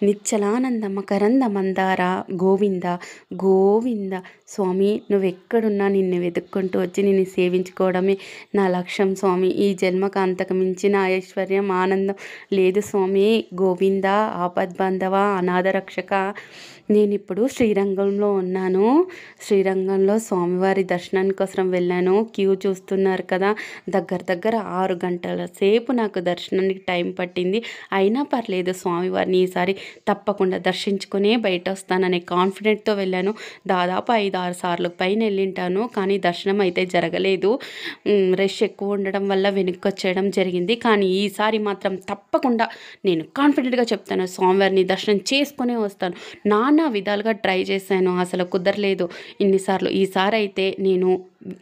నిచ్చలానంద మకరంద మందార గోవింద గోవింద. స్వామి నువ్వెక్కడున్నా నిన్ను వెతుక్కుంటూ వచ్చి నిన్ను సేవించుకోవడమే నా లక్ష్యం స్వామి. ఈ జన్మకు అంతకు మించిన ఐశ్వర్యం ఆనందం లేదు స్వామి. గోవింద ఆపద్బాంధవ అనాథ రక్షక. నేను ఇప్పుడు శ్రీరంగంలో ఉన్నాను. శ్రీరంగంలో స్వామివారి దర్శనానికి కోసం వెళ్ళాను. క్యూ చూస్తున్నారు కదా, దగ్గర 6 గంటల సేపు నాకు దర్శనానికి టైం పట్టింది. అయినా పర్లేదు, స్వామివారిని ఈసారి తప్పకుండా దర్శించుకునే బయట వస్తాననే కాన్ఫిడెంట్తో వెళ్ళాను. దాదాపు 5-6 సార్లు పైన వెళ్ళింటాను, కానీ దర్శనం అయితే జరగలేదు. రష్ ఎక్కువ ఉండడం వల్ల వెనక్కి వచ్చేయడం జరిగింది. కానీ ఈసారి మాత్రం తప్పకుండా నేను కాన్ఫిడెంట్గా చెప్తాను, స్వామివారిని దర్శనం చేసుకునే వస్తాను. నానా విధాలుగా ట్రై చేశాను, అసలు కుదరలేదు ఇన్నిసార్లు. ఈసారి అయితే నేను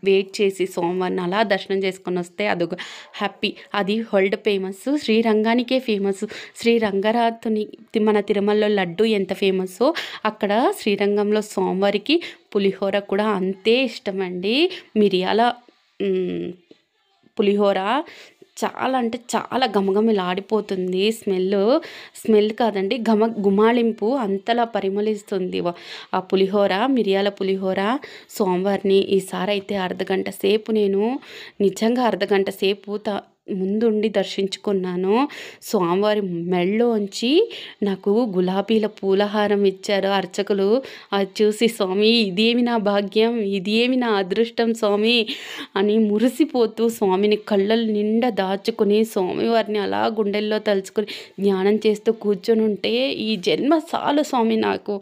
వెయిట్ చేసి సోమవారం అలా దర్శనం చేసుకొని వస్తే అదొక హ్యాపీ. అది వరల్డ్ ఫేమస్, శ్రీరంగానికే ఫేమస్. శ్రీరంగనాథుని మన తిరుమలలో లడ్డు ఎంత ఫేమస్సో అక్కడ శ్రీరంగంలో సోమవారికి పులిహోర కూడా అంతే ఇష్టమండి. మిరియాల పులిహోర చాలా అంటే చాలా గమగమలాడిపోతుంది. స్మెల్ కాదండి, గుమాళింపు అంతలా పరిమళిస్తుంది ఆ పులిహోర, మిరియాల పులిహోర. సోమవారిని ఈసారి అయితే అర్ధగంట సేపు నేను నిజంగా అర్ధగంట సేపు ముందుండి దర్శించుకున్నాను. స్వామివారి మెళ్ళలోంచి నాకు గులాబీల పూలహారం ఇచ్చారు అర్చకులు. అది చూసి స్వామి ఇదేమి నా భాగ్యం, ఇదేమి నా అదృష్టం స్వామి అని మురిసిపోతూ స్వామిని కళ్ళ నిండా దాచుకుని స్వామివారిని అలా గుండెల్లో తలుచుకొని ధ్యానం చేస్తూ కూర్చొని ఉంటే ఈ జన్మ చాలు స్వామి, నాకు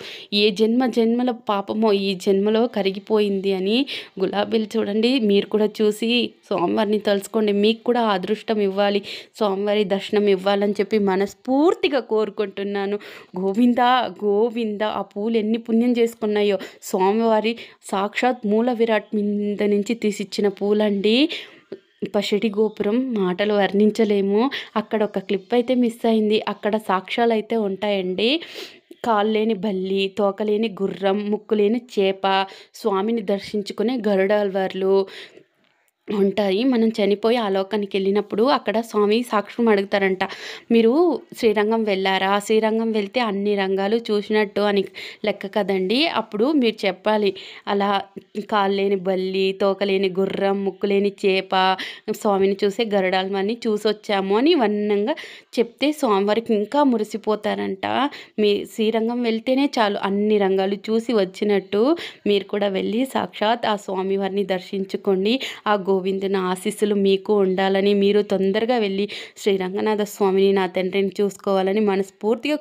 ఏ జన్మల పాపమో ఈ జన్మలో కరిగిపోయింది అని. గులాబీలు చూడండి, మీరు కూడా చూసి స్వామివారిని తలుచుకోండి, మీకు కూడా అదృష్టం ఇవ్వాలి, స్వామివారి దర్శనం ఇవ్వాలని చెప్పి మనస్ఫూర్తిగా కోరుకుంటున్నాను. గోవింద గోవింద. ఆ పూలు ఎన్ని పుణ్యం చేసుకున్నాయో. స్వామివారి సాక్షాత్ మూల విరాట్ మీద నుంచి తీసిచ్చిన పూలండి. పసిడి గోపురం మాటలు వర్ణించలేము. అక్కడ ఒక క్లిప్ అయితే మిస్ అయింది. అక్కడ సాక్ష్యాలు అయితే ఉంటాయండి. కాళ్ళు లేని బల్లి, తోకలేని గుర్రం, ముక్కులేని చేప, స్వామిని దర్శించుకునే గరుడాల్వార్లు ఉంటాయి. మనం చనిపోయి ఆ లోకానికి వెళ్ళినప్పుడు అక్కడ స్వామి సాక్ష్యం అడుగుతారంట, మీరు శ్రీరంగం వెళ్ళారా, శ్రీరంగం వెళ్తే అన్ని రంగాలు చూసినట్టు అని లెక్క కదండి. అప్పుడు మీరు చెప్పాలి, అలా కాళ్ళేని బల్లి, తోకలేని గుర్రం, ముక్కులేని చేప, స్వామిని చూసే గరుడాల్ని చూసొచ్చాము అని వర్ణంగా చెప్తే స్వామివారికి ఇంకా మురిసిపోతారంట. మీ శ్రీరంగం వెళ్తేనే చాలు అన్ని రంగాలు చూసి వచ్చినట్టు. మీరు కూడా వెళ్ళి సాక్షాత్ ఆ స్వామివారిని దర్శించుకోండి. ఆ గోవిందుని ఆశీస్సులు మీకు ఉండాలని, మీరు తొందరగా వెళ్ళి శ్రీరంగనాథ స్వామిని, నా తండ్రిని చూసుకోవాలని మనస్ఫూర్తిగా